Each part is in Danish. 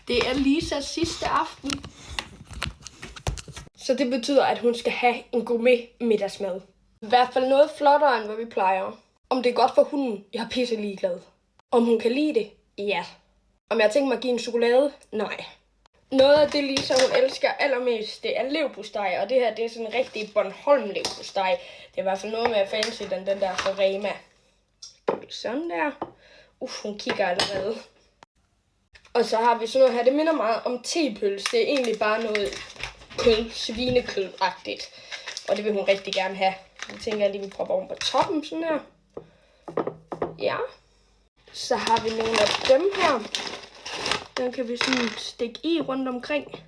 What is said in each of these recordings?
Det er Lisas sidste aften. Så det betyder, at hun skal have en gourmet middagsmad. I hvert fald noget flottere, end hvad vi plejer. Om det er godt for hunden, jeg er pisse ligeglad. Om hun kan lide det? Ja. Om jeg har tænkt mig at give en chokolade? Nej. Noget af det, Lisa hun elsker allermest, det er leverpostej. Og det her, det er sådan en rigtig Bornholm leverpostej. Det er i hvert fald noget mere fancy end den der fra Rema. Sådan der. Hun kigger allerede. Og så har vi sådan noget her, det minder meget om tepøls. Det er egentlig bare noget kød, svinekød-agtigt. Og det vil hun rigtig gerne have. Jeg tænker, at jeg lige vil proppe oven på toppen, sådan her. Ja. Så har vi nogle af dem her. Den kan vi sådan stikke i rundt omkring.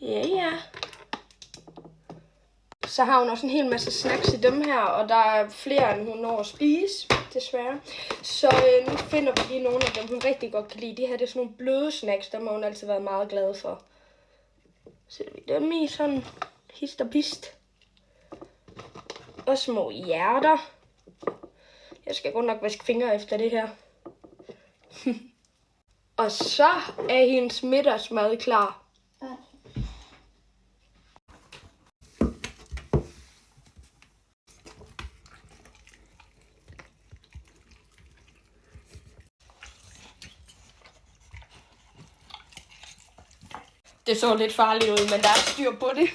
Ja. Så har hun også en hel masse snacks i dem her, og der er flere, end hun når at spise, desværre. Så nu finder vi lige nogle af dem, hun rigtig godt kan lide. Det her, det er sådan nogle bløde snacks, dem har hun altid været meget glad for. Sætter vi dem i sådan hist og pist. Og små hjerter. Jeg skal godt nok vaske fingre efter det her. Og så er hendes middagsmad klar. Det så lidt farligt ud, men der er styr på det.